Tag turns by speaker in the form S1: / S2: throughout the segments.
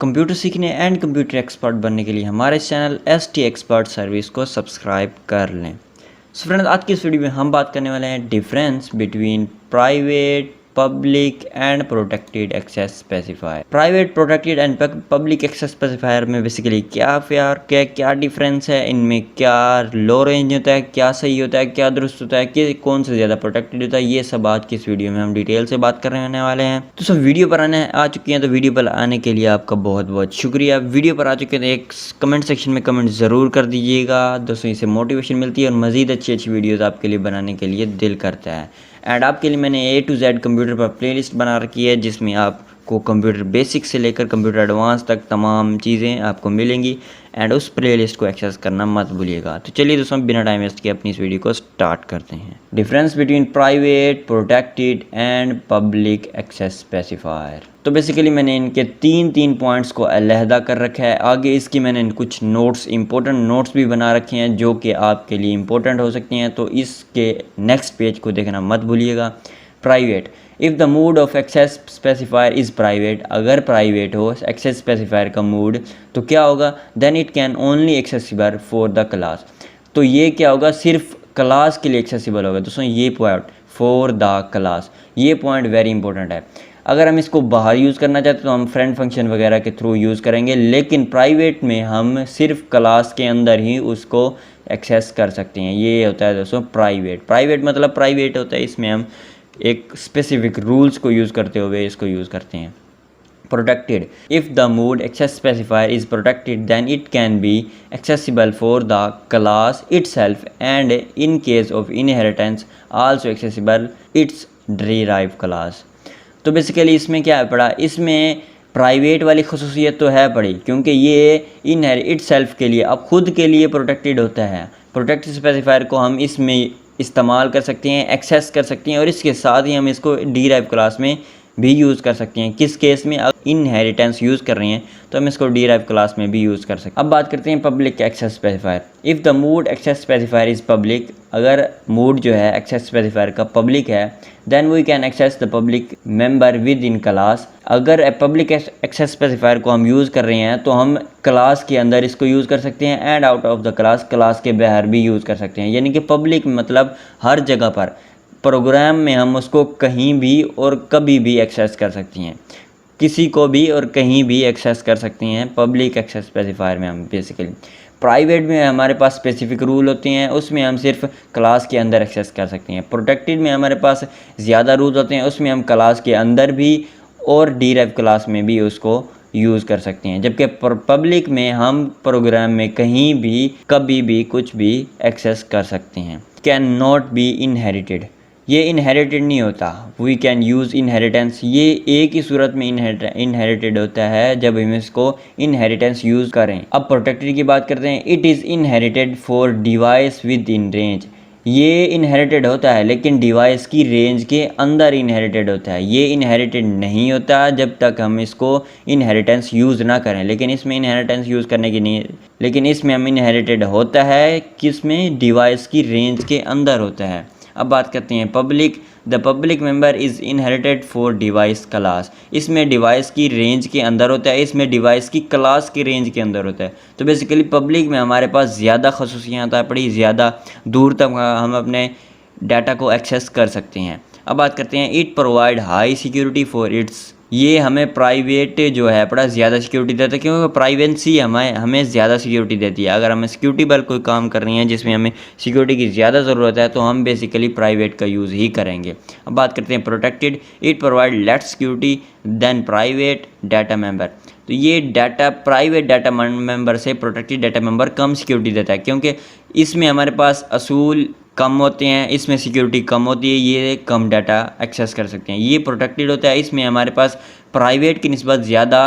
S1: Computer सीखने and computer expert बनने के लिए हमारे चैनल ST एक्सपर्ट सर्विस को सब्सक्राइब कर लें। सो फ्रेंड्स, आज की इस वीडियो में हम बात करने वाले हैं difference between private, public and protected access specifier. Private, protected and public access specifier में बेसिकली क्या डिफरेंस है, इनमें क्या लो रेंज होता है, क्या सही होता है, क्या दुरुस्त होता है, कि कौन सा ज़्यादा प्रोटेक्टेड होता है, ये सब आज की इस वीडियो में हम डिटेल से बात करने वाले हैं। तो सब वीडियो पर आ चुकी हैं, तो वीडियो पर आने के लिए आपका बहुत बहुत शुक्रिया। वीडियो पर आ चुके हैं तो एक कमेंट सेक्शन में कमेंट ज़रूर कर दीजिएगा दोस्तों, इससे मोटिवेशन मिलती है और मज़ीद अच्छी वीडियोज़ आपके लिए बनाने के लिए दिल करता है। एंड आपके लिए मैंने A to Z कंप्यूटर पर प्लेलिस्ट बना रखी है, जिसमें आपको कंप्यूटर बेसिक से लेकर कंप्यूटर एडवांस तक तमाम चीज़ें आपको मिलेंगी। एंड उस प्लेलिस्ट को एक्सेस करना मत भूलिएगा। तो चलिए दोस्तों, बिना टाइम वेस्ट किए अपनी इस वीडियो को स्टार्ट करते हैं। Difference between private, protected and public access specifier. तो बेसिकली मैंने इनके तीन पॉइंट्स को अलहदा कर रखा है। आगे इसकी मैंने कुछ नोट्स, इंपॉर्टेंट नोट्स भी बना रखे हैं जो कि आपके लिए इंपॉर्टेंट हो सकती हैं, तो इसके नेक्स्ट पेज को देखना मत भूलिएगा। Private, if the mode of access specifier is private, अगर प्राइवेट हो एक्सेस स्पेसिफायर का मोड तो क्या होगा, then it can only accessible for the class. तो ये क्या होगा, सिर्फ क्लास के लिए एक्सेसिबल होगा दोस्तों। ये पॉइंट फॉर द क्लास, ये पॉइंट वेरी इंपॉर्टेंट है। अगर हम इसको बाहर यूज़ करना चाहते तो हम फ्रेंड फंक्शन वगैरह के थ्रू यूज़ करेंगे, लेकिन प्राइवेट में हम सिर्फ क्लास के अंदर ही उसको एक्सेस कर सकते हैं। ये होता है दोस्तों प्राइवेट। प्राइवेट मतलब प्राइवेट होता है, इसमें हम एक स्पेसिफिक रूल्स को यूज़ करते हुए इसको यूज़ करते हैं। Protected, if the mode access specifier is protected then it can be accessible for the class itself and in case of inheritance also accessible its derived class. तो basically इसमें क्या है पड़ा, इसमें प्राइवेट वाली खसूसियत तो है पड़ी, क्योंकि ये इनहेरिट सेल्फ के लिए, अब खुद के लिए प्रोटेक्टेड होता है। प्रोटेक्टेड स्पेसिफायर को हम इसमें इस्तेमाल कर सकते हैं, एक्सेस कर सकते हैं, और इसके साथ ही हम इसको डिराइव क्लास में भी यूज़ कर सकते हैं। किस केस में, अगर इनहेरिटेंस यूज़ कर रहे हैं तो हम इसको डिराइव क्लास में भी यूज़ कर सकते हैं। अब बात करते हैं public access specifier. If the mode access specifier is public, अगर मोड जो है एक्सेस स्पेसिफायर का पब्लिक है, then we can access the public member within class. अगर पब्लिक एक्सेस स्पेसिफायर को हम यूज़ कर रहे हैं तो हम क्लास के अंदर इसको यूज़ कर सकते हैं, and out of the class, class के बाहर भी यूज़ कर सकते हैं। यानी कि पब्लिक मतलब हर जगह पर, प्रोग्राम में हम उसको कहीं भी और कभी भी एक्सेस कर सकती हैं, किसी को भी और कहीं भी एक्सेस कर सकती हैं पब्लिक एक्सेस स्पेसिफायर में हम। बेसिकली प्राइवेट में हमारे पास स्पेसिफिक रूल होते हैं, उसमें हम सिर्फ क्लास के अंदर एक्सेस कर सकते हैं। प्रोटेक्टेड में हमारे पास ज़्यादा रूल होते हैं, उसमें हम क्लास के अंदर भी और डिराइव क्लास में भी उसको यूज़ कर सकते हैं। जबकि पब्लिक में हम प्रोग्राम में कहीं भी कभी भी कुछ भी एक्सेस कर सकते हैं। कैन नॉट बी इनहेरिटेड, ये इनहेरिटेड नहीं होता। वी कैन यूज़ इनहेरिटेंस, ये एक ही सूरत में इनहेरिटेड होता है जब हम इसको इनहेरिटेंस यूज़ करें। अब प्रोटेक्टेड की बात करते हैं। It is inherited for device with in range, ये इनहेरिटेड होता है लेकिन डिवाइस की रेंज के अंदर इनहेरिटेड होता है। ये इनहेरिटेड नहीं होता जब तक हम इसको इनहेरिटेंस यूज़ ना करें, लेकिन इसमें इनहेरिटेंस यूज़ करने की नहीं, लेकिन इसमें हम इनहेरिटेड होता है किसमें, डिवाइस की रेंज के अंदर होता है। अब बात करते हैं public. The public member is inherited for device class, इसमें डिवाइस की रेंज के अंदर होता है, इसमें डिवाइस की क्लास की रेंज के अंदर होता है। तो बेसिकली पब्लिक में हमारे पास ज़्यादा खसूसियात आ पड़ी, ज़्यादा दूर तक हम अपने डाटा को एक्सेस कर सकते हैं। अब बात करते हैं it provide high security for its, ये हमें प्राइवेट जो है बड़ा ज़्यादा सिक्योरिटी देता है, क्योंकि प्राइवेसी हमें ज़्यादा सिक्योरिटी देती है। अगर हमें सिक्योरिटी पर कोई काम कर रही हैं जिसमें हमें सिक्योरिटी की ज़्यादा ज़रूरत है तो हम बेसिकली प्राइवेट का यूज़ ही करेंगे। अब बात करते हैं protected. It provide less security then private data member, तो ये प्राइवेट डाटा मेंबर से प्रोटेक्टेड डाटा मेंबर कम सिक्योरिटी देता है, क्योंकि इसमें हमारे पास असूल कम होते हैं, इसमें सिक्योरिटी कम होती है, ये कम डाटा एक्सेस कर सकते हैं। ये प्रोटेक्टेड होता है, इसमें हमारे पास प्राइवेट की निस्बत ज़्यादा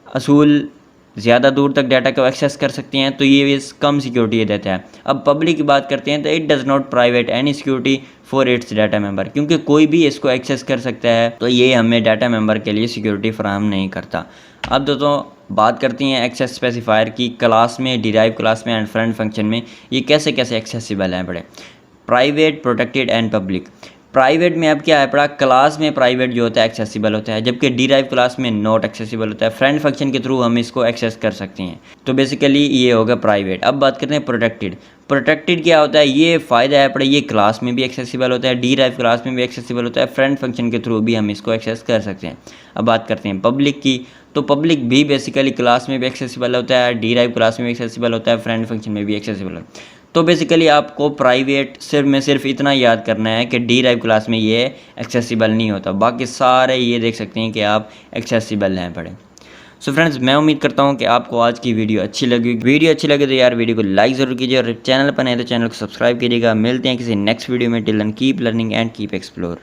S1: असूल, ज़्यादा दूर तक डाटा को एक्सेस कर सकते हैं, तो ये कम सिक्योरिटी देता है। अब पब्लिक की बात करते हैं तो it does not private any security for its data member, क्योंकि कोई भी इसको एक्सेस कर सकता है, तो ये हमें डाटा मेंबर के लिए सिक्योरिटी फराहम नहीं करता। अब दोस्तों बात करती हैं एक्सेस स्पेसिफायर की क्लास में, डिराइव क्लास में एंड फ्रेंड फंक्शन में ये कैसे कैसे एक्सेसिबल हैं बड़े। Private, protected and public. Private में अब क्या है पड़ा, क्लास में प्राइवेट जो होता है एक्सेसिबल होता है, जबकि डिराइव क्लास में नॉट एक्सेसिबल होता है। फ्रेंड फंक्शन के थ्रू हम इसको एक्सेस कर सकते हैं। तो बेसिकली ये होगा प्राइवेट। अब बात करते हैं प्रोटेक्टेड। प्रोटेक्टेड क्या होता है, ये फ़ायदा है पड़ा, ये क्लास में भी एक्सेसिबल होता है, डिराइव क्लास में भी एक्सेसिबल होता है, फ्रेंड फंक्शन के थ्रू भी हम इसको एक्सेस कर सकते हैं। अब बात करते हैं पब्लिक की। तो पब्लिक भी बेसिकली क्लास में भी एक्सेसिबल होता है, डिराइव क्लास में भी एक्सेसिबल होता है, फ्रेंड फंक्शन में भी एक्सेसिबल होता है। तो बेसिकली आपको प्राइवेट सिर्फ इतना याद करना है कि डी राइव क्लास में ये एक्सेसिबल नहीं होता, बाकी सारे ये देख सकते हैं कि आप एक्सेसिबल हैं पड़े। सो फ्रेंड्स, मैं उम्मीद करता हूँ कि आपको आज की वीडियो अच्छी लगी। वीडियो अच्छी लगे तो यार वीडियो को लाइक ज़रूर कीजिए और चैनल पर नए तो चैनल को सब्सक्राइब कीजिएगा। मिलते हैं किसी नेक्स्ट वीडियो में। Till then keep learning and keep explore.